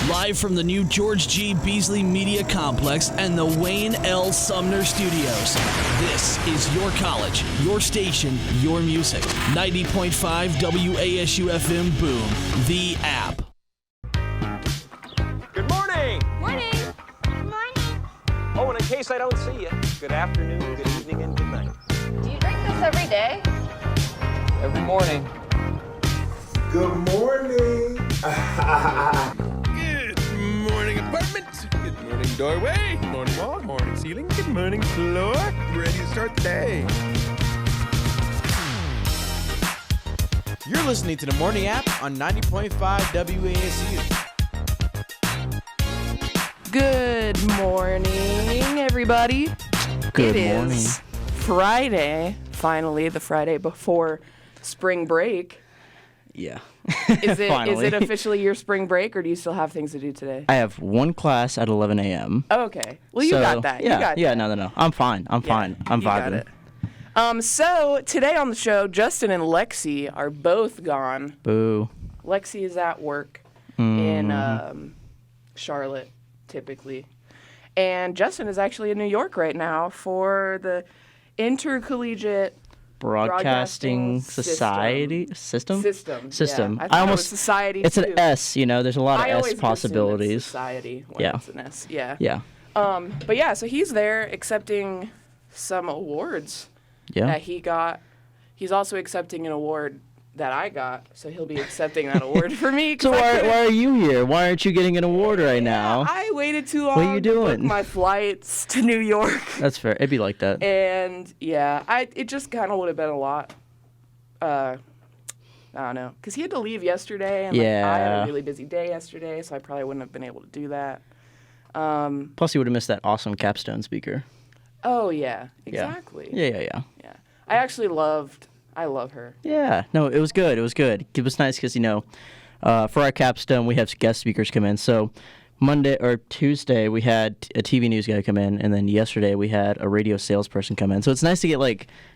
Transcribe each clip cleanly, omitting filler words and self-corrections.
Live from the new George G. Beasley Media Complex and the Wayne L. Sumner Studios. This is your college, your station, your music. 90.5 WASU FM Boom, The App. Good morning. Morning. Good morning. Oh, and in case I don't see you, good afternoon, good evening, and good night. Do you drink this every day? Every morning. Good morning. Good morning, apartment. Good morning, doorway. Good morning, wall. Morning, ceiling. Good morning, floor. Ready to start the day. You're listening to the Morning App on 90.5 WASU. Good morning, everybody. Good It morning. is Friday, finally, the Friday before spring break. Yeah. Is it Finally. officially your spring break, or do you still have things to do today? I have one class at 11 a.m. Oh, okay. Well, you got that. Yeah, you got yeah, that. no. I'm fine. I'm fine. I'm you got vibing. it. So today on the show, Justin and Lexi are both gone. Boo. Lexi is at work in Charlotte, typically. And Justin is actually in New York right now for the Intercollegiate Broadcasting System. Society system. Yeah. I thought I it almost was society. It's too. an S. You know, there's a lot of I always S assume it's possibilities. society when Yeah. it's an S. Yeah. Yeah. But yeah, so he's there accepting some awards Yeah. that he got. He's also accepting an award that I got, so he'll be accepting that award for me. 'cause So I why couldn't- are you here? Why aren't you getting an award right now? I waited too long What are you to book doing? my flights to New York. That's fair. It'd be like that. And yeah, it just kind of would have been a lot. I don't know, because he had to leave yesterday, and I had Yeah. a really busy day yesterday, so I probably wouldn't have been able to do that. Plus, you would have missed that awesome capstone speaker. Oh yeah, exactly. Yeah. Yeah. I love her. Yeah, no, it was good. It was good. It was nice because, for our capstone, we have guest speakers come in. So Monday or Tuesday, we had a TV news guy come in, and then yesterday we had a radio salesperson come in. So it's nice to get,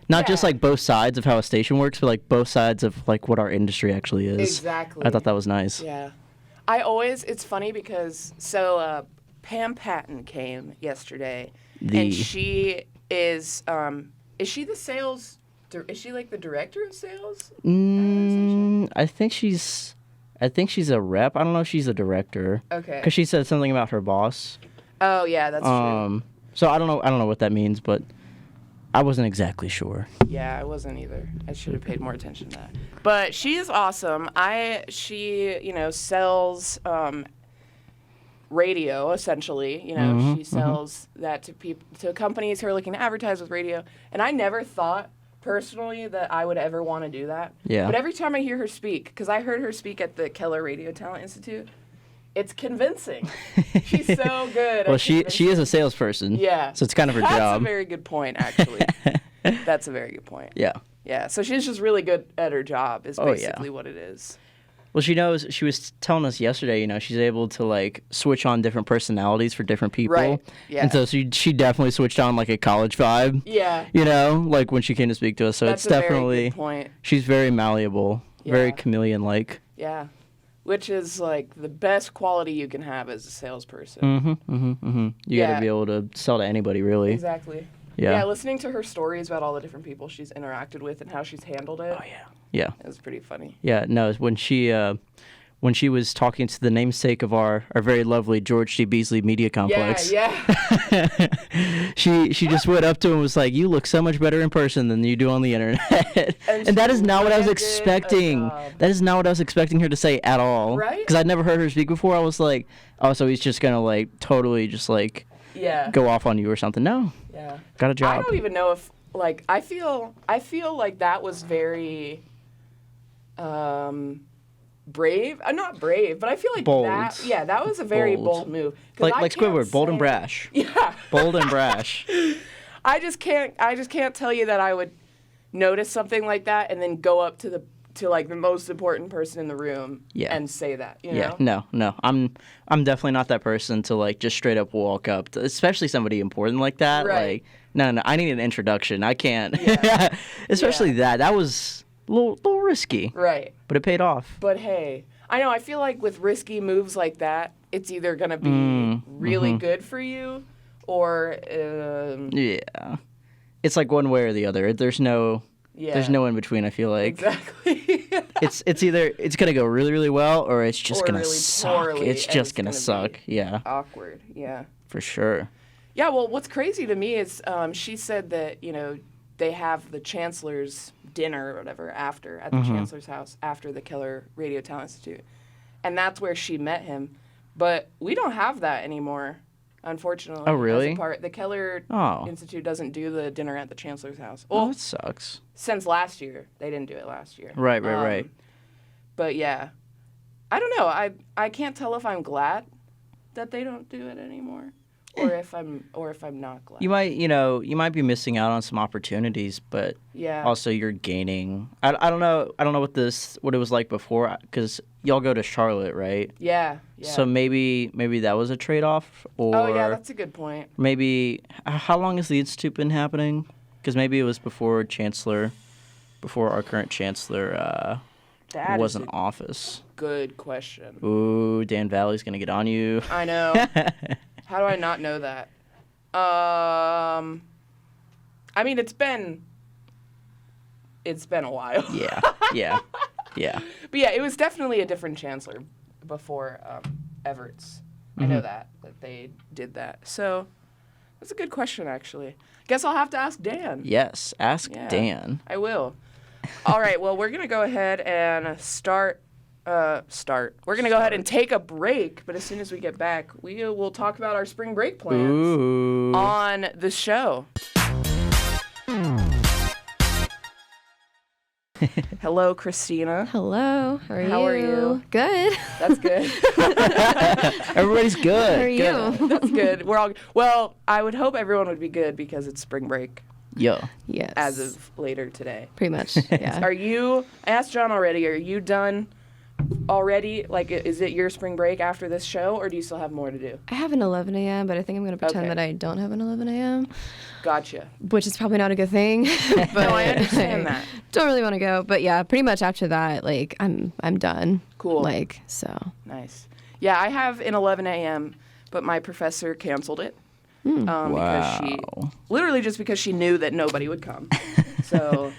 not just, both sides of how a station works, but, both sides of, what our industry actually is. Exactly. I thought that was nice. Yeah. It's funny because, Pam Patton came yesterday, and she is she the sales... Is she the director of sales? I think she's a rep. I don't know if she's a director. Okay. Because she said something about her boss. Oh yeah, that's true. So I don't know what that means, but I wasn't exactly sure. Yeah, I wasn't either. I should have paid more attention to that. But she is awesome. She sells radio essentially. She sells that to people, to companies who are looking to advertise with radio. And I never thought personally that I would ever want to do that. Yeah. But every time I hear her speak, because I heard her speak at the Keller Radio Talent Institute, it's convincing. She's so good. Well, at she convincing. is a salesperson. Yeah. So it's kind of her That's job. a very good point, actually. That's a very good point. Yeah. Yeah. So she's just really good at her job. Is Oh, yeah. basically what it is. Well, she knows. She was telling us yesterday. She's able to switch on different personalities for different people. Right, yeah. And so she definitely switched on a college vibe. Yeah. When she came to speak to us. So That's it's a definitely. very good point. She's very malleable, very Yeah. chameleon-like. Yeah. Which is the best quality you can have as a salesperson. You got Yeah. to be able to sell to anybody, really. Exactly. Yeah. Listening to her stories about all the different people she's interacted with and how she's handled it. Oh yeah. Yeah. It was pretty funny. Yeah. No, when she was talking to the namesake of our very lovely George G. Beasley Media Complex. Yeah. she just went up to him and was like, "You look so much better in person than you do on the internet." And And that she is not what I was landed a expecting. job. That is not what I was expecting her to say at all. Right? Because I'd never heard her speak before. I was like, "Oh, so he's just gonna totally just Yeah. go off on you or something." No, Yeah. got a I job. don't even know if I feel like that was very brave. Not brave, but I feel like Bold. that was a very Bold. bold move. 'Cause I Like Squidward, can't bold and say- brash. Yeah. Bold and brash. I just can't tell you that I would notice something like that and then go up to the most important person in the room and say that, Yeah, no. I'm definitely not that person to just straight up walk up to, especially somebody important like that. Right. No, I need an introduction. I can't. Yeah. Especially that. That was a little risky. Right. But it paid off. But hey, I know. I feel like with risky moves like that, it's either gonna be really good for you, or Yeah. It's like one way or the other. There's no in between. I feel like exactly. it's either it's gonna go really really well or it's just Or gonna really suck. poorly, It's and just it's gonna gonna suck. be Yeah, Awkward. Yeah. for sure. Yeah. Well, what's crazy to me is she said that they have the chancellor's dinner or whatever at the chancellor's house after the Keller Radio Talent Institute, and that's where she met him. But we don't have that anymore. Unfortunately. Oh, really? The Keller Oh. Institute doesn't do the dinner at the chancellor's house. Oh, Well, it sucks. since last year. They didn't do it last year. Right. But yeah. I don't know. I can't tell if I'm glad that they don't do it anymore or if I'm not glad. You might be missing out on some opportunities, but Yeah. also you're gaining. I don't know what it was like before, because y'all go to Charlotte, right? Yeah. So maybe that was a trade-off, or Oh yeah, that's a good point. maybe how long has the institute been happening? Because maybe it was before our current chancellor That was is in a office. good question. Ooh, Dan Valley's gonna get on you. I know. How do I not know that? I mean, it's been a while. Yeah. But yeah, it was definitely a different chancellor before Everett's. I know that they did that. So that's a good question, actually. Guess I'll have to ask Dan. Yes, ask Yeah. Dan. I will. All right, well, we're going to go ahead and start. We're going to go ahead and take a break, but as soon as we get back, we will talk about our spring break plans Ooh. on the show. Hello, Christina. Hello. How are you? How are you? Good. That's good. Everybody's good. How are you? That's good. We're all well. I would hope everyone would be good because it's spring break Yo. Yes. as of later today. Pretty much. Yeah. Are you? I asked John already. Are you done already? Like, is it your spring break after this show, or do you still have more to do? I have an 11 a.m., but I think I'm going to pretend Okay. that I don't have an 11 a.m., Gotcha. which is probably not a good thing. But No, I understand that. Don't really want to go. But yeah, pretty much after that, like, I'm done. Cool. Like, so. Nice. Yeah, I have an 11 a.m., but my professor canceled it. Because because she knew that nobody would come. So,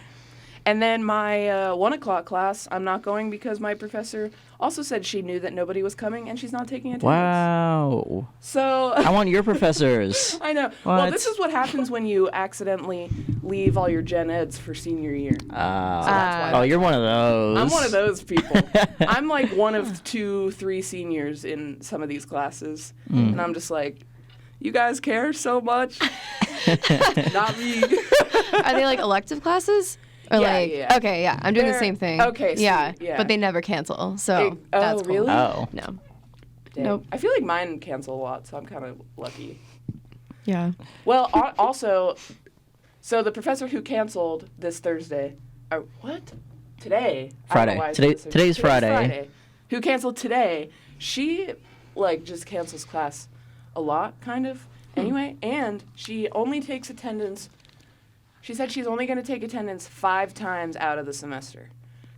and then my 1 o'clock class, I'm not going because my professor also said she knew that nobody was coming and she's not taking attendance. Wow. So I want your professors. I know. Well, What? this is what happens when you accidentally leave all your gen eds for senior year. Oh, you're one of those. I'm one of those people. I'm like one of 2-3 seniors in some of these classes, and I'm just like, you guys care so much. Not me. Are they like elective classes? Or Yeah, like, yeah. Okay, yeah, I'm doing the They're- same thing. okay, sweet, yeah, yeah. but they never cancel, so that's cool. really? Oh. No. Dang. Nope. I feel like mine cancel a lot, so I'm kind of lucky. Yeah. Well, also, so the professor who canceled this Thursday, what? Today. I don't know Friday. why I said Today- this Thursday. today's Friday. Who canceled today? She like just cancels class a lot, kind of. Anyway, and she only takes attendance. She said she's only going to take attendance 5 times out of the semester.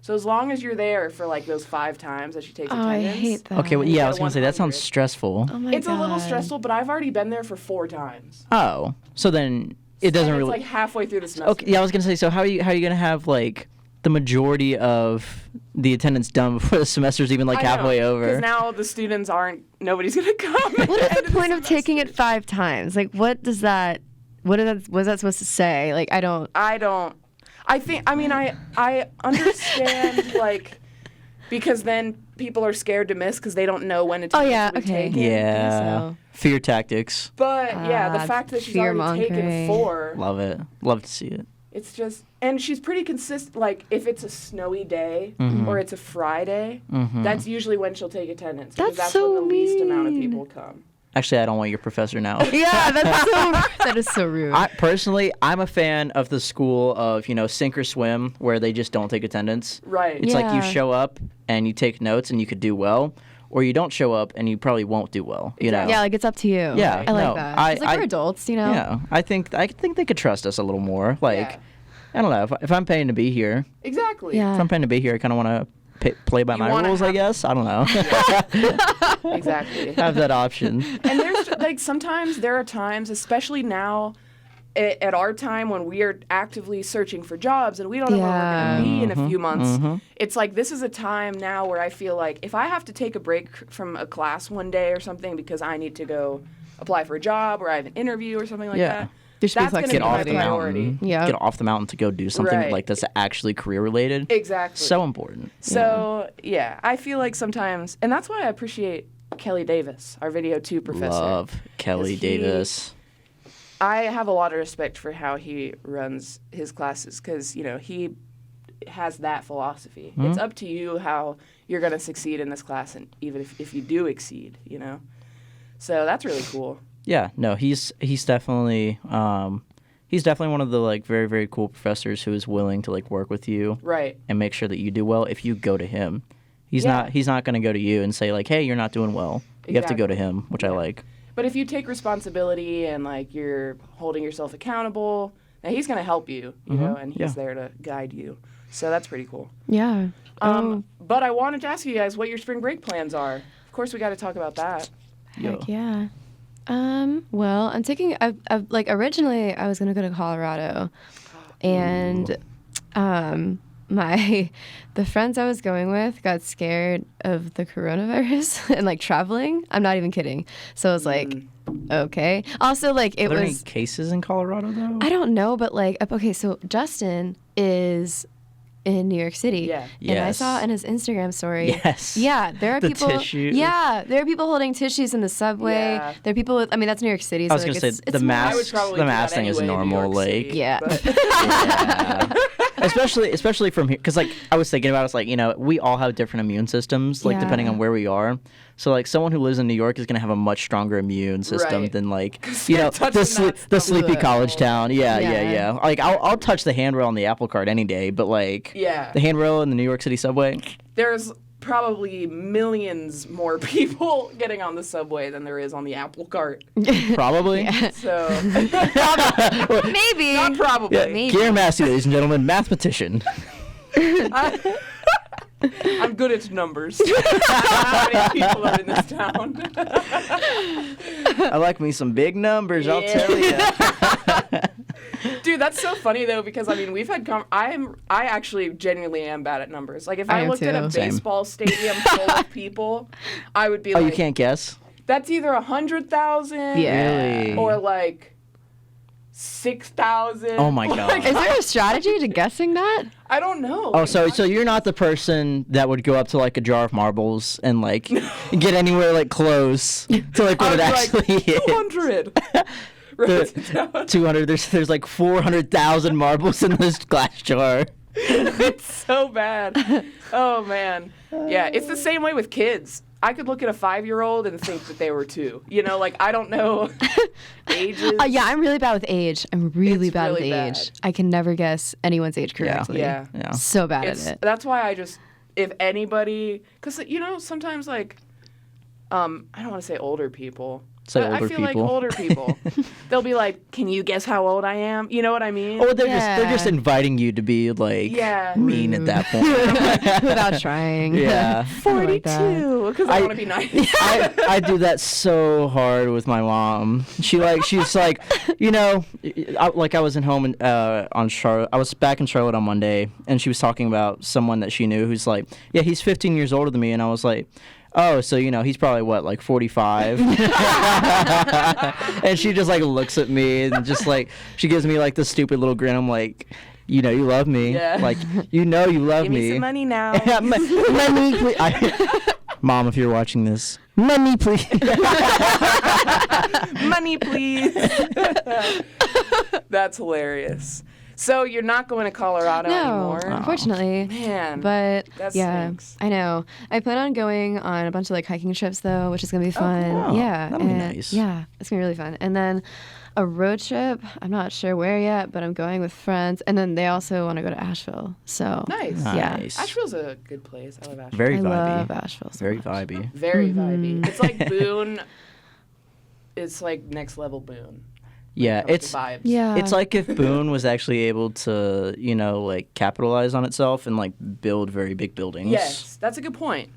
So as long as you're there for like those 5 times that she takes Oh, I attendance. hate that. Okay, well, yeah, I was Go going to say, that sounds 100. stressful. Oh my It's God. a little stressful, but I've already been there for 4 times. Oh, so then it doesn't And really... It's like halfway through the semester. Okay, yeah, I was going to say, so how are you going to have, like, the majority of the attendance done before the semester's even, like, halfway over? Because now the students nobody's going to come. What is the point of taking it 5 times? Like, what is that supposed to say? Like, I don't. I understand, like, because then people are scared to miss because they don't know when it's Oh, yeah, be okay. taken. Yeah. So. Fear tactics. But, yeah, the Ah, fact that she's already taken fear-mongering. 4, Love it. Love to see it. it's just, and she's pretty consistent. Like, if it's a snowy day or it's a Friday, that's usually when she'll take attendance. Because That's that's when so the least amount of mean. people come. Actually, I don't want your professor now. Yeah, that is so rude. I'm a fan of the school of, sink or swim, where they just don't take attendance. Right. It's like you Yeah. show up and you take notes and you could do well, or you don't show up and you probably won't do well. You know? Yeah, like it's up to you. Yeah, I like no, that. I- It's like we're adults, Yeah, I think they could trust us a little more. Like, Yeah. I don't know, if I'm paying to be here, Exactly. Yeah. if I'm paying to be here, I kind of want to play by You my wanna rules, I guess. I don't know. Exactly. Have that option. And there's like sometimes there are times, especially now at our time when we are actively searching for jobs and we don't know where we're going to be in a few months. It's like this is a time now where I feel like if I have to take a break from a class one day or something because I need to go apply for a job or I have an interview or something like that. There should be That's going to Get be off my the priority. mountain. Yeah. Get off the mountain to go do something Right. like that's actually career related. Exactly. So important. So, yeah, I feel like sometimes, and that's why I appreciate Kelly Davis, our Video 2 professor. Love Kelly 'Cause he- Davis. I have a lot of respect for how he runs his classes because, you know, he has that philosophy. It's up to you how you're going to succeed in this class, and even if you do exceed, you know. So that's really cool. Yeah, no, he's definitely one of the like very, very cool professors who is willing to like work with you Right. and make sure that you do well if you go to him. He's Yeah. not going to go to you and say like, "Hey, you're not doing well." You have to go to Exactly. him, which I like. But if you take responsibility and, like, you're holding yourself accountable, then he's going to help you, you know, and he's there to guide you. So that's pretty cool. Yeah. But I wanted to ask you guys what your spring break plans are. Of course, we got to talk about that. Heck yeah. Well, I'm taking. I've like originally I was gonna go to Colorado, and the friends I was going with got scared of the coronavirus and like traveling. I'm not even kidding. So I was like, okay. Also, like it Are there was. any cases in Colorado though? I don't know, but like okay, so Justin is in New York City. Yeah. And I Yes. saw in his Instagram story. Yes. Yeah, there are The people. tissue. Yeah, there are people holding tissues in the subway. Yeah. There are people with. I mean, that's New York City. So I was like, gonna say it's the more- I would mask. probably The do mask that thing is anyway in New normal. York Like, City, Yeah. but- yeah. especially from here, because like I was thinking about, it's like, you know, we all have different immune systems, like depending Yeah. on where we are. So like someone who lives in New York is gonna have a much stronger immune system Right. than like you're you know touching that the stuff. sleepy Ugh. college town. Yeah. Yeah. Like I'll touch the handrail on the Apple Cart any day, but like Yeah. the handrail in the New York City subway. There's probably millions more people getting on the subway than there is on the Apple Cart. Probably. So, Maybe. not probably. Yeah. Maybe. Kiera Massey, ladies and gentlemen, mathematician. I'm good at numbers. How many people are in this town? I like me some big numbers, I'll tell you. Dude, that's so funny though, because I mean, we've had I actually genuinely am bad at numbers. Like if I I am looked at a too. Same. baseball stadium full of people, I would be Oh, like, you can't guess? that's either 100,000 Yeah. Really? or like 6,000. Oh my God. Is there a strategy to guessing that? I don't know. Oh, so you're not the person that would go up to like a jar of marbles and like get anywhere like close to like what it I actually was like, is. 200. Wrote it down. 200. There's like 400,000 marbles in this glass jar. It's so bad. Oh man. Yeah, it's the same way with kids. I could look at a 5-year-old and think that they were 2. You know, like I don't know ages. Yeah, I'm really bad with age. I'm really It's bad really with bad. age. I can never guess anyone's age correctly. Yeah. Yeah. So bad at it. That's why I just, if anybody, because you know sometimes like, I don't want to say older people. Say but older I feel people. like older people, they'll be like, "Can you guess how old I am?" You know what I mean? Oh, they're just Yeah. inviting you to be like Yeah. mean at that point. Without trying. Yeah. 42, because I want to be nice. I do that so hard with my mom. She's like, you know, I was in home on Charlotte. I was back in Charlotte on Monday, and she was talking about someone that she knew who's like, yeah, he's 15 years older than me, and I was like, oh, so you know, he's probably what, like 45? And she just like looks at me and just like she gives me like this stupid little grin. I'm like, you know, you love me. Yeah. Like, you know, you love Give me some money now. Yeah, money, please. Mom, if you're watching this, money, please. Money, please. That's hilarious. So you're not going to Colorado No, anymore? unfortunately. Man. But that yeah, stinks. I know. I plan on going on a bunch of like hiking trips though, which is gonna be fun. cool. Yeah, That'll be and- nice. Yeah, it's gonna be really fun. And then a road trip. I'm not sure where yet, but I'm going with friends. And then they also want to go to Asheville. So Nice. Yeah. Nice. Asheville's a good place. I love Asheville. Very I vibey. love Asheville. So Very much. vibey. Very vibey. It's like Boone. It's like next level Boone. Yeah, It comes it's to vibes. Yeah. it's like if Boone was actually able to, like capitalize on itself and like build very big buildings. Yes, that's a good point.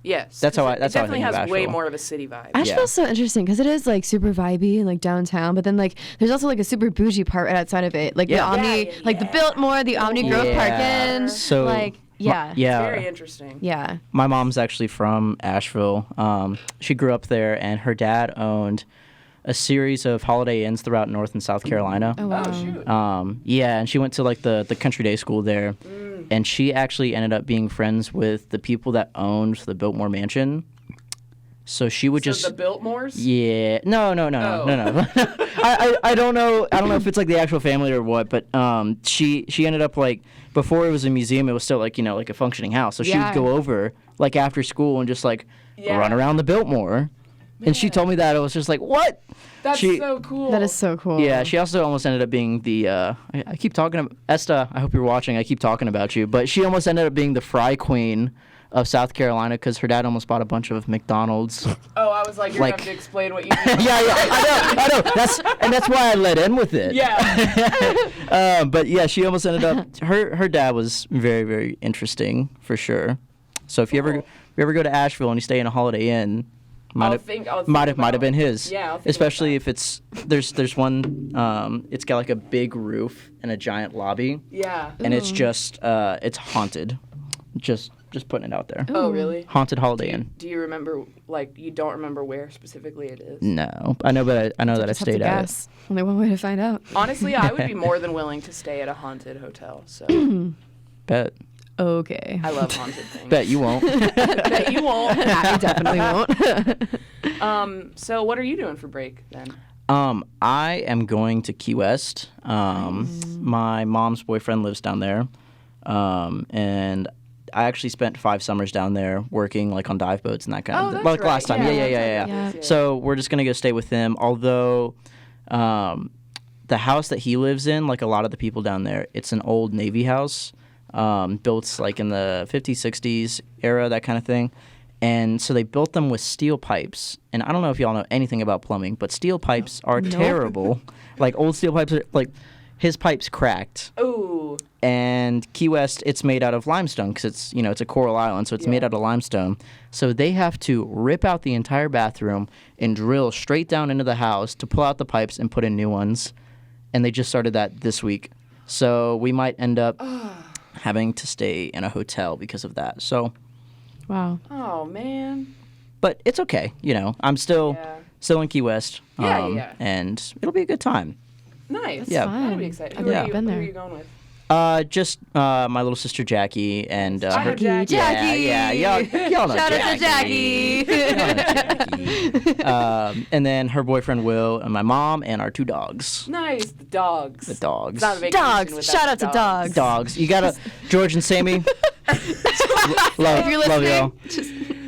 Yes, That's how I- 'cause that's it how I definitely think of has way Asheville. more of a city vibe. Asheville's so interesting because it is like super vibey and like downtown, but then like there's also like a super bougie part right outside of it, like Yeah. the Omni, Yeah, like the Biltmore, the Omni Grove Yeah. Park Inn, So like yeah, yeah. Very interesting. yeah. My mom's actually from Asheville. She grew up there, and her dad owned a series of Holiday Inns throughout North and South Carolina. Oh wow. Oh shoot. Yeah, and she went to like the country day school there, and she actually ended up being friends with the people that owned the Biltmore Mansion. So she would So just the Biltmores? yeah, no. I don't know. I don't know if it's like the actual family or what, but she ended up like before it was a museum, it was still like like a functioning house. So she Yeah. would go over like after school and just like Yeah. run around the Biltmore. And she told me that. I was just like, what? That's she- so cool. That is so cool. Yeah, she also almost ended up being the. I keep talking about Esta. I hope you're watching. I keep talking about you, but she almost ended up being the fry queen of South Carolina because her dad almost bought a bunch of McDonald's. Oh, I was like, you're Like- gonna have to explain what you mean. yeah, I know. That's why I let in with it. Yeah. But yeah, she almost ended up. Her dad was very, very interesting for sure. So if you ever go to Asheville and you stay in a Holiday Inn, I'll might think have about- been his. Yeah, I'll think especially about if it's there's one. It's got like a big roof and a giant lobby, Yeah. and it's just it's haunted. Just putting it out there. Oh, really? Haunted Holiday Inn. Do you remember, like, you don't remember where specifically it is? No, I know, but I know that I Just have to stayed at it. guess. Only one way to find out. Honestly, I would be more than willing to stay at a haunted hotel. So Bet. Okay. I love haunted things. Bet you won't. Bet you won't. I definitely won't. So what are you doing for break then? I am going to Key West. My mom's boyfriend lives down there, and I actually spent 5 summers down there working like on dive boats and that kind of that's like right. last time. Yeah. Yeah. So we're just gonna go stay with him. Although, the house that he lives in, like a lot of the people down there, it's an old Navy house, built like in the 50s, 60s era, that kind of thing. And so they built them with steel pipes. And I don't know if y'all know anything about plumbing, but steel pipes are terrible. Like old steel pipes are like his pipes cracked. Ooh. And Key West, it's made out of limestone because it's it's a coral island, so it's made out of limestone. So they have to rip out the entire bathroom and drill straight down into the house to pull out the pipes and put in new ones. And they just started that this week. So we might end up having to stay in a hotel because of that. So, Wow. Oh, man. but it's okay. I'm still in Key West. Yeah. And it'll be a good time. Nice. Yeah. That'll be exciting. I've Who never are been Who there. are you going with? Just my little sister Jackie and I know her. Jackie. Yeah, y'all know Shout out to Jackie. Jackie. And then her boyfriend Will and my mom and our 2 dogs. Nice. The dogs. The dogs. It's not a vacation Dogs. without Shout out the to dogs. Dogs. You gotta George and Sammy. love, If you're love listening, y'all.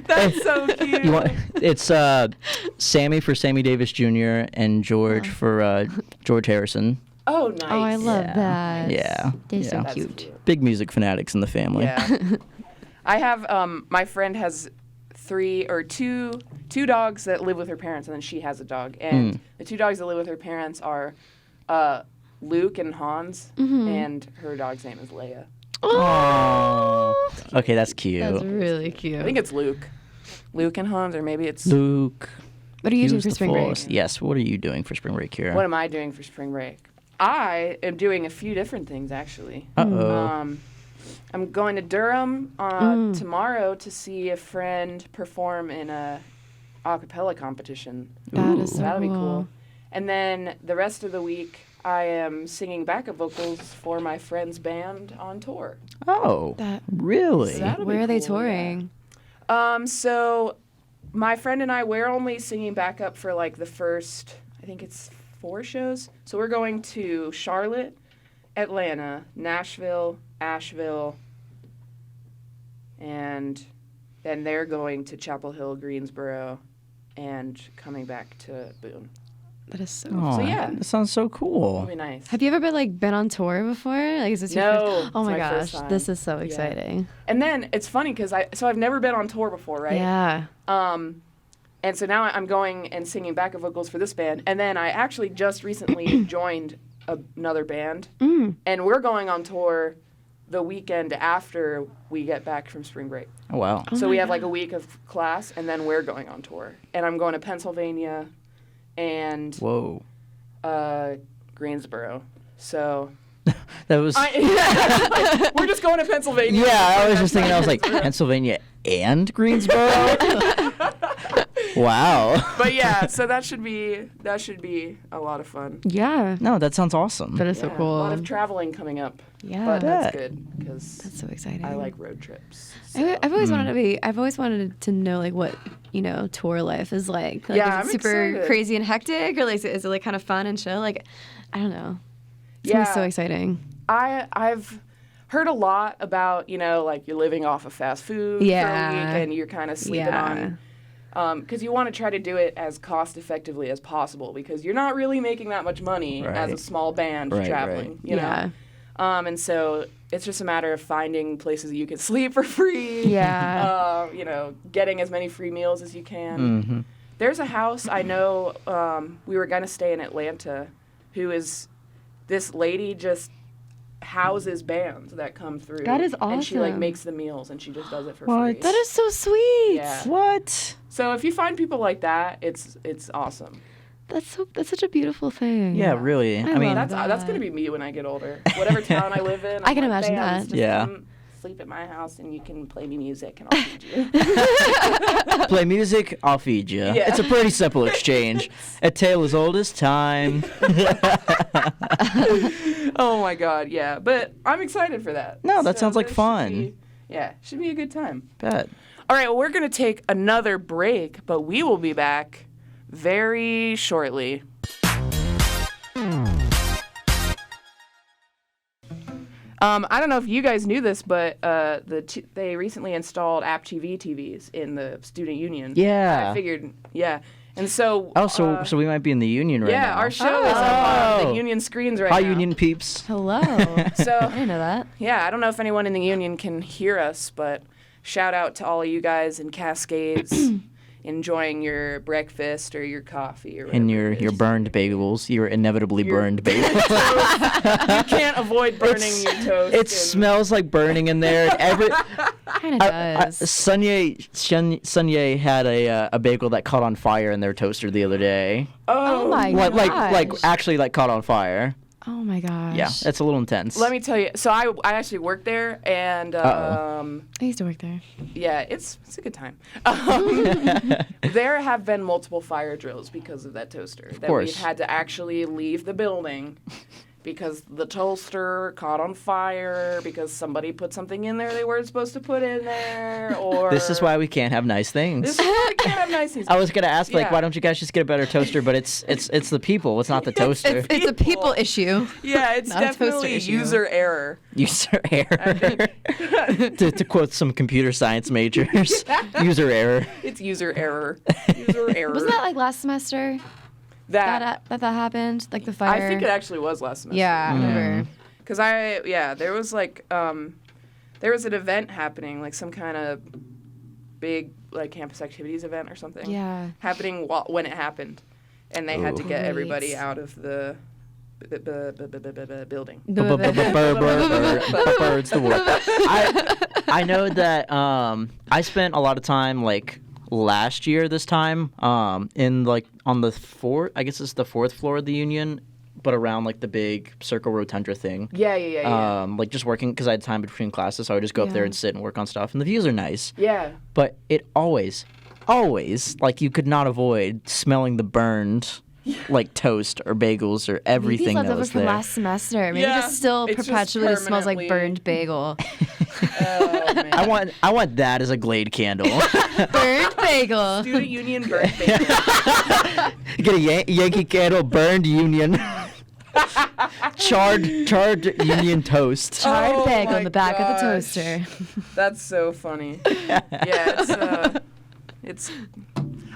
That's so cute. It's Sammy for Sammy Davis Jr. and George for George Harrison. Oh, nice. Oh, I love Yeah. that. Yeah. They're so That's cute. cute. Big music fanatics in the family. Yeah. I have my friend has 2 dogs that live with her parents, and then she has a dog. And the 2 dogs that live with her parents are Luke and Hans, and her dog's name is Leia. Oh. Okay, that's cute. That's really cute. I think it's Luke. Luke and Hans, or maybe it's. Luke. What are you doing use for the spring break? force. Yes. What are you doing for spring break, Kiera? What am I doing for spring break? I am doing a few different things, actually. Uh-oh. I'm going to Durham tomorrow to see a friend perform in a a cappella competition. That is so That'll be cool. cool. And then the rest of the week, I am singing backup vocals for my friend's band on tour. Oh, really? That'll be Where are they cool, yeah. touring? So my friend and I, we're only singing backup for like the first, I think it's 4 shows. So we're going to Charlotte, Atlanta, Nashville, Asheville, and then they're going to Chapel Hill, Greensboro, and coming back to Boone. That is so. Oh, yeah. that sounds so cool. It'll be nice. Have you ever been on tour before? Like, is this your No, first? Oh it's my my first gosh, time. this is so exciting. And then it's funny because I've never been on tour before, right? Yeah. And so now I'm going and singing backup vocals for this band. And then I actually just recently joined another band. And we're going on tour the weekend after we get back from spring break. Oh, wow. So we have like a week of class, and then we're going on tour. And I'm going to Pennsylvania and Greensboro. So That was... we're just going to Pennsylvania. Yeah, I was just thinking, I was like, Pennsylvania and Greensboro? Wow. But yeah, so that should be a lot of fun. Yeah. No, that sounds awesome. That is so cool. A lot of traveling coming up. Yeah. But that's good because That's so exciting. I like road trips. So. I've always wanted to know like what tour life is like. Yeah, is it I'm super excited. crazy and hectic, or like is it like kind of fun and chill? Like, I don't know. It's Yeah. gonna be so exciting. I've heard a lot about like you're living off of fast food for a week and you're kind of sleeping on. Because you want to try to do it as cost effectively as possible because you're not really making that much money as a small band traveling. You know? And so it's just a matter of finding places you can sleep for free. Yeah. Getting as many free meals as you can. Mm-hmm. There's a house I know we were going to stay in Atlanta who is this lady just houses bands that come through. That is And she like awesome. makes the meals and she just does it for free. That is so sweet. Yeah. What? So if you find people like that, it's awesome. That's such a beautiful thing. Yeah, really. I mean, love That's gonna be me when I get older. Whatever town I live in, I can I'm like, imagine "Bands, that. just Yeah. come sleep at my house and you can play me music and I'll feed you. play music, I'll feed you. Yeah. It's a pretty simple exchange. A tale as old as time. Oh my God, yeah. But I'm excited for that. No, that sounds like this fun. Should be a good time. Bet. All right, well, we're going to take another break, but we will be back very shortly. I don't know if you guys knew this, but they recently installed App TV TVs in the student union. Yeah. I figured, yeah. And so... So we might be in the union right now. yeah, our show is up on the union screens right Hi, now. union peeps. Hello. So, I didn't know that. yeah, I don't know if anyone in the union can hear us, but shout out to all of you guys in Cascades enjoying your breakfast or your coffee or whatever And it your is. burned bagels, your inevitably burned bagels. You can't avoid burning your toast. It smells like burning in there. Kind of does. Sunye had a bagel that caught on fire in their toaster the other day. Oh my gosh. Like actually caught on fire. Oh my gosh. Yeah, it's a little intense. Let me tell you. So I actually worked there, and I used to work there. yeah, it's a good time. There have been multiple fire drills because of that toaster. That course. we've had to actually leave the building because the toaster caught on fire because somebody put something in there they weren't supposed to put in there, or This is why we can't have nice things. This is why we can't have nice things. I was gonna ask, Yeah. why don't you guys just get a better toaster? But it's the people. It's not the toaster. It's a people issue. Yeah, it's Not a toaster definitely issue. user error. User error. to quote some computer science majors, user error. It's user error. User error. Wasn't that like last semester that happened? Like the fire? I think it actually was last semester. Yeah, I remember. Because there was like, there was an event happening, like some kind of big like campus activities event or something. Yeah. Happening when it happened, and they had to get Great. everybody out of the building. Bird's the word. I know that I spent a lot of time like last year this time in like on the fourth, I guess it's the fourth floor of the union, but around like the big circle rotunda thing. Yeah. Like just working because I had time between classes, so I would just go up there and sit and work on stuff, and the views are nice. Yeah. But it always, like you could not avoid smelling the burned, like toast or bagels or everything Maybe that it's was leftover from there. last semester. Maybe Yeah, it just still it's just perpetually smells like permanently- burned bagel. Oh man. I want that as a Glade candle. Burned bagel. Student union birthday. Get a Yankee Candle burned union. charred union toast. Charred Oh bagel my in the back of the gosh. toaster. That's so funny. Yeah,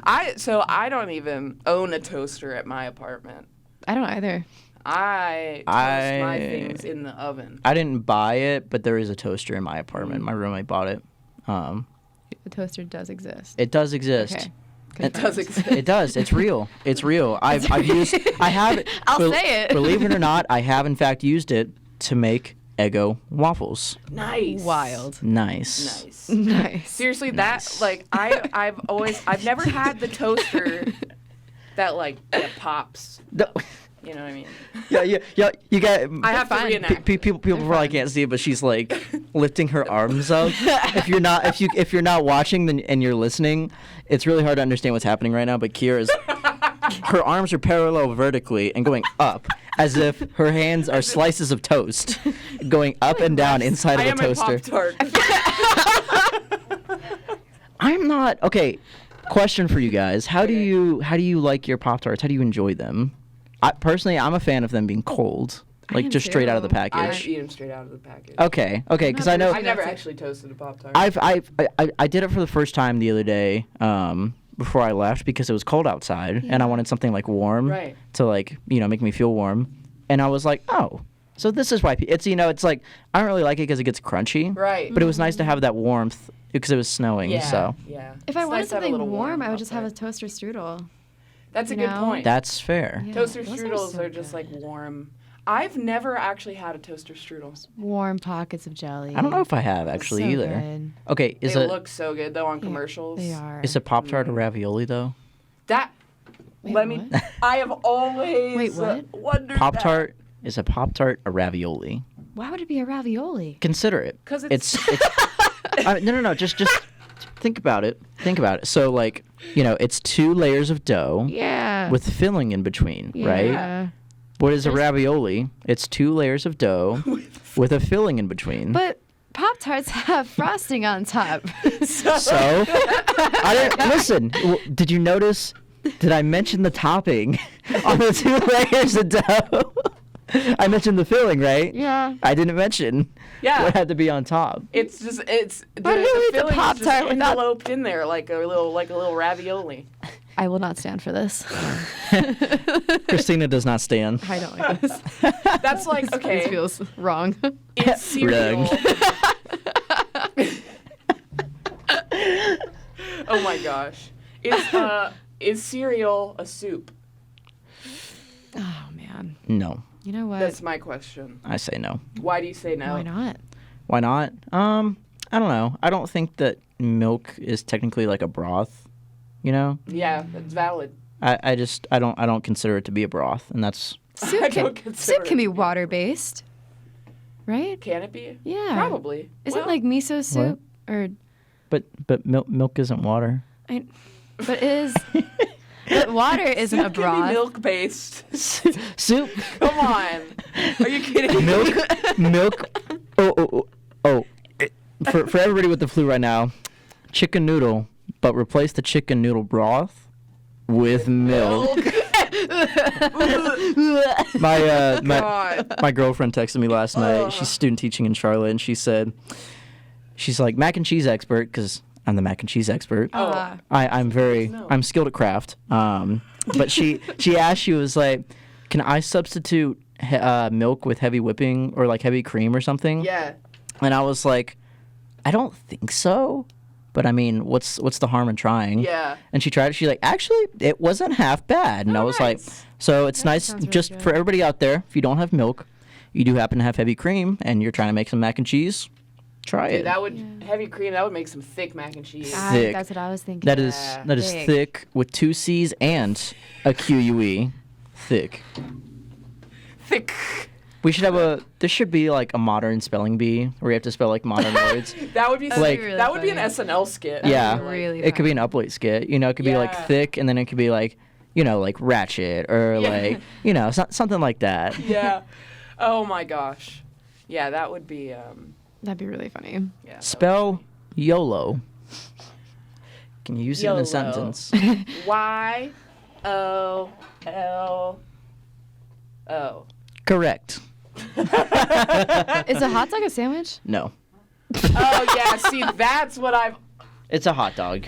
I don't even own a toaster at my apartment. I don't either. I toast my things in the oven. I didn't buy it, but there is a toaster in my apartment. My roommate bought it. The toaster does exist. It does exist. Okay. It does exist. It does. It's real. It's real. I've used. I have. I'll say it. Believe it or not, I have in fact used it to make Eggo waffles. Nice. Wild. Nice. Nice. Seriously, Nice. that like I've never had the toaster that pops. You know what I mean? Yeah. You got. I have to fun. reenact. People probably can't see it, but she's like lifting her arms up. If you're not watching and you're listening, it's really hard to understand what's happening right now. But Kiera's her arms are parallel vertically and going up, as if her hands are slices of toast, going up and down inside of a toaster. Pop-Tart. I'm not okay. Question for you guys: How do you like your Pop-Tarts? How do you enjoy them? Personally, I'm a fan of them being cold, like am just straight out of the too. I package. eat them straight out of the package. Okay, because I know I've never actually toasted a Pop-Tart. I did it for the first time the other day before I left because it was cold outside and I wanted something like warm to make me feel warm, and I was like, oh, so this is why it's like I don't really like it because it gets crunchy, Right. But it was nice to have that warmth because it was snowing. Yeah. So Yeah. If I It's wanted nice to have a something little warm, I would just have a Pop-Tart. toaster strudel. That's a you good know? point. that's fair. Yeah, Toaster those strudels so are just good. like warm. I've never actually had a toaster strudel. Warm pockets of jelly. I don't know if I have actually So either. good. Okay, They look so good though on commercials. They are. is a Pop-Tart a ravioli though? That. Wait, let me. what? I have always Wait, what? wondered Pop-Tart is a Pop-Tart a ravioli? Why would it be a ravioli? Consider it. 'Cause it's no. Just think about it. Think about it. So it's 2 layers of dough Yeah. with filling in between, right? Yeah. What is a ravioli? It's 2 layers of dough with a filling in between. But Pop-Tarts have frosting on top. So I didn't listen. Did you notice? Did I mention the topping on the 2 layers of dough? I mentioned the filling, right? Yeah. I didn't mention what had to be on top. It's just But who eats a filling is Pop-Tart just without- enveloped in there like a little ravioli. I will not stand for this. Christina does not stand. I don't like this. That's like This okay. feels wrong. It's cereal. Oh my gosh. Is cereal a soup? Oh, man. No, You know what? That's my question. I say no. Why do you say no? Why not? Why not? I don't know. I don't think that milk is technically like a broth. You know? Yeah, that's valid. I don't consider it to be a broth, and that's Soup I can, don't consider soup can it be to be- water-based, right? Can it be? Yeah. Probably. Is Well, it like miso soup? Or but milk isn't water. but is but water isn't a Can be broth. milk based. Soup, Come on. Are you kidding me? milk. Oh. For everybody with the flu right now, chicken noodle, but replace the chicken noodle broth with milk. My girlfriend texted me last night. She's student teaching in Charlotte, and she's like mac and cheese expert because I'm the mac and cheese expert. I'm skilled at craft. But she asked, she was like, can I substitute milk with heavy whipping or like heavy cream or something? Yeah. And I was like, I don't think so. But I mean, what's the harm in trying? Yeah. And she tried it. She's like, actually, it wasn't half bad. And I was like, so it's nice sounds really just good. for everybody out there. If you don't have milk, you do happen to have heavy cream, and you're trying to make some mac and cheese, try it. That would heavy cream. That would make some thick mac and cheese. Thick. That's what I was thinking. That is Thick. thick with 2 C's and a QUE. Thick. Thick. We should have there should be like a modern spelling bee where you have to spell like modern words. That would be Like- really that would be an funny. SNL skit. Yeah. Really It could be an upweight skit. You know, it could be like Yeah. thick, and then it could be like, like ratchet or Yeah. like, something like that. Yeah. Oh my gosh. Yeah, that would be. That'd be really funny. Yeah. that Spell YOLO. Can you use it in YOLO. a sentence? would- YOLO. Correct. Is a hot dog a sandwich? No. Oh yeah. See, that's what I've. It's a hot dog.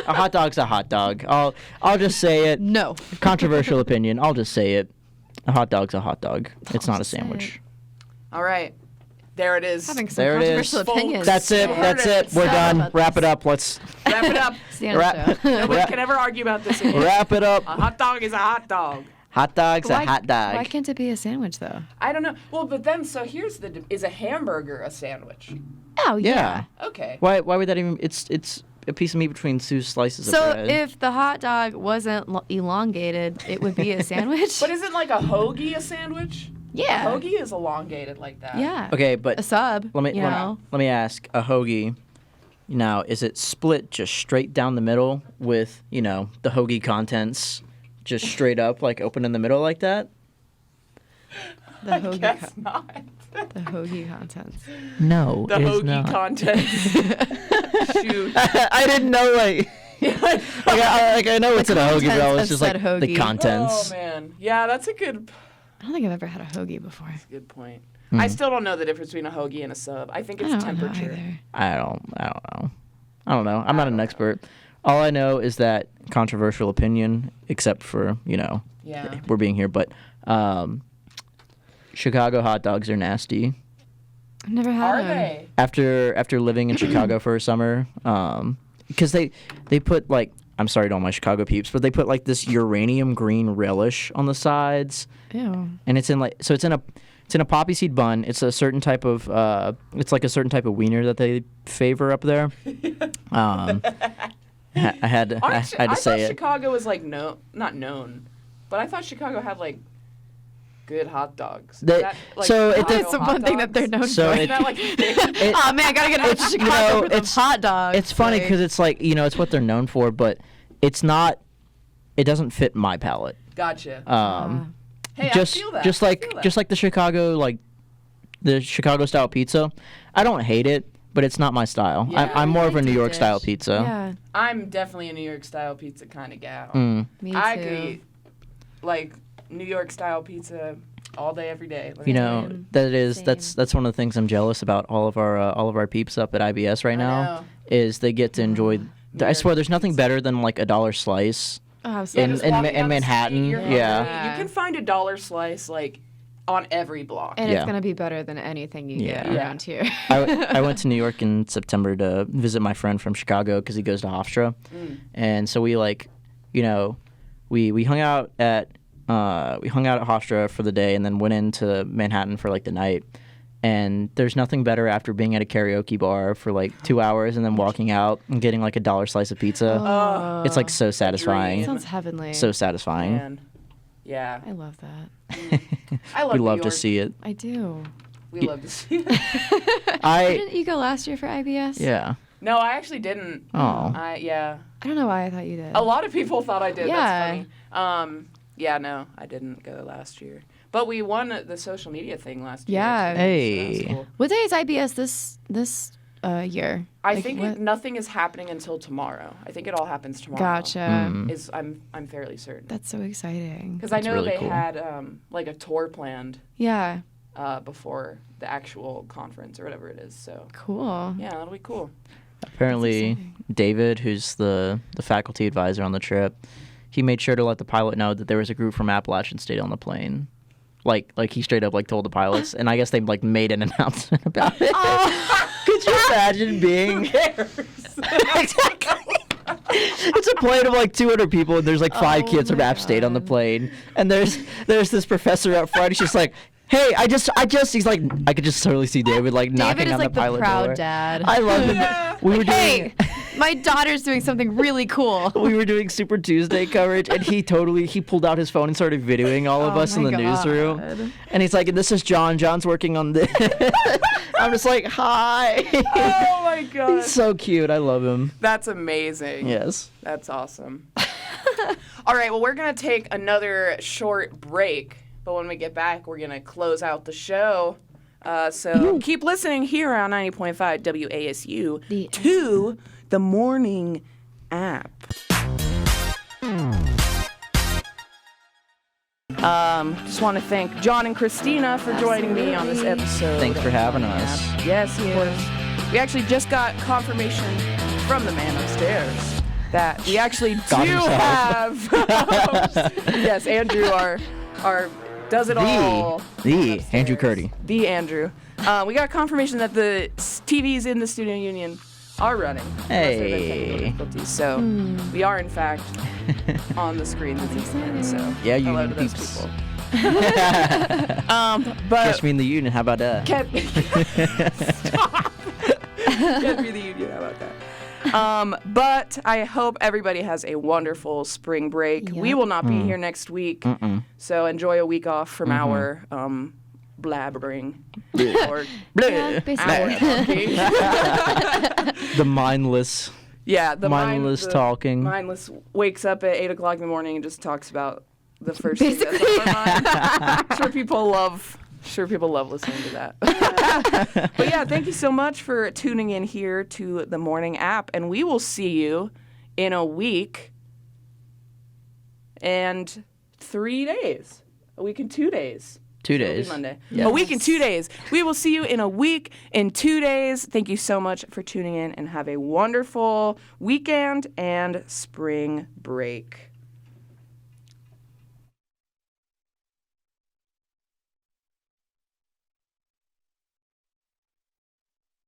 A hot dog's a hot dog. I'll just say it. No. Controversial opinion. I'll just say it. A hot dog's a hot dog. It's not a just say sandwich. All right. There it is. Having some There it is. controversial opinions. That's it. That's it. We're done. Wrap it up. Let's Wrap it up. It's the end of the show. Nobody can ever argue about this again. wrap it up. A hot dog is a hot dog. Hot dog's a Why- hot dog. Why can't it be a sandwich though? I don't know. Well, but then, so here's is a hamburger a sandwich? Oh Yeah. Okay. Why would that even? It's a piece of meat between two slices of So bread. if the hot dog wasn't elongated, it would be a sandwich. But isn't like a hoagie a sandwich? Yeah. A hoagie is elongated like that. Yeah. Okay, but A sub. let me you know? let me ask a hoagie. Now, is it split just straight down the middle with the hoagie contents just straight up like open in the middle like that? The hoagie. Guess not. The hoagie contents. No, The hoagie contents. Shoot. I didn't know like. I know it's in a hoagie, but contents it's just of like said the hoagie. contents. Oh man. Yeah, that's a good I don't think I've ever had a hoagie before. good point. I still don't know the difference between a hoagie and a sub. I think I it's don't know temperature. either. I don't know. I'm not an expert. All I know is that controversial opinion, except for Yeah. we're being here, but Chicago hot dogs are nasty. I've never had Are them. they? After living in Chicago for a summer, because they put like, I'm sorry to all my Chicago peeps, but they put like this uranium green relish on the sides, Ew. and it's in a poppy seed bun. It's a certain type of it's like a certain type of wiener that they favor up there. I had to I say thought it. Chicago was like not known, but I thought Chicago had like good hot dogs. They- Is that, like, so it Chicago did- That's the hot one thing that they're dogs? known So for. it- Isn't that like Oh man, I gotta get out to Chicago for the hot dogs. It's funny like- because it's like it's what they're known for, but it's not. It doesn't fit my palate. Gotcha. Hey, just I feel that. just I like feel that. just like the Chicago style pizza. I don't hate it, but it's not my style. Yeah, I'm more of a I New like York deep style dish. pizza. Yeah, I'm definitely a New York style pizza kind of gal. Mm. me I too. could eat like New York style pizza all day, every day. Let You me know tell you. that's one of the things I'm jealous about all of our peeps up at IBS right now know. is they get to enjoy. I York swear, there's nothing pizza. better than like a $1 slice. Oh, Yeah, absolutely. just in walking down the Manhattan, street, you're yeah. hungry. You can find a $1 slice like on every block. And Yeah. it's gonna be better than anything you get Yeah. around here. I went to New York in September to visit my friend from Chicago because he goes to Hofstra, and so we we hung out at Hofstra for the day and then went into Manhattan for like the night. And there's nothing better after being at a karaoke bar for like 2 hours and then walking out and getting like a $1 slice of pizza. Oh, It's like so satisfying, Sounds heavenly. so satisfying. man. Yeah. I love that. I love We New love to York. see it. I do. We love to see it. Didn't you go last year for IBS? Yeah. No, I actually didn't. Oh. Yeah. I don't know why I thought you did. A lot of people thought I did. Yeah. That's funny. Yeah, no, I didn't go last year. But we won the social media thing last year. Yeah. too, Hey. So that's cool. What day is IBS this year? I Like, think what- nothing is happening until tomorrow. I think it all happens tomorrow. Gotcha. I'm fairly certain. That's so exciting. Because I That's know really they cool. had like a tour planned Yeah. before the actual conference or whatever it is. So Cool. yeah, that'll be cool. Apparently, David, who's the faculty advisor on the trip, he made sure to let the pilot know that there was a group from Appalachian State on the plane. Like he straight up like told the pilots, and I guess they like made an announcement about it. Could you imagine being? Exactly. It's a plane of like 200 people, and there's like 5 kids from App State on the plane, and there's this professor up front. He's just like, "Hey, I just." He's like, I could just totally see David like knocking David is on like the pilot the proud door. dad. I love him. We were doing. Hey, my daughter's doing something really cool. We were doing Super Tuesday coverage, and he pulled out his phone and started videoing all of Oh us in my the God. newsroom. And he's like, "And this is John. John's working on this." I'm just like, "Hi." Oh my god, He's so cute. I love him. that's amazing. Yes. That's awesome. All right, well, we're going to take another short break, but when we get back, we're going to close out the show. So keep listening here on 90.5 WASU to the Morning App. Just want to thank John and Christina for joining me on this episode. Thanks for having us. Yes, of course. We actually just got confirmation from the man upstairs that we actually do have. Yes, Andrew, our does it all. The Andrew Curdy. The Andrew. We got confirmation that the TVs in the student union are running. Hey. Unless there have been technical difficulties. So we are, in fact, on the screen with you. So Yeah, hello union to those peeps. people. But Catch me in the union. How about that? Stop. Catch me in the union. How about that? But I hope everybody has a wonderful spring break. Yep. We will not be here next week, so enjoy a week off from our blabbering or Yeah, basically. The mindless. the Mindless talking. Mindless wakes up at 8 o'clock in the morning and just talks about the first thing that's on their mind. Sure, people love listening to that. But yeah, thank you so much for tuning in here to the Morning App, and we will see you in a week and 3 days. A week and 2 days. 2 It'll be days. Monday. Yes. A week and 2 days. We will see you in a week and 2 days. Thank you so much for tuning in, and have a wonderful weekend and spring break.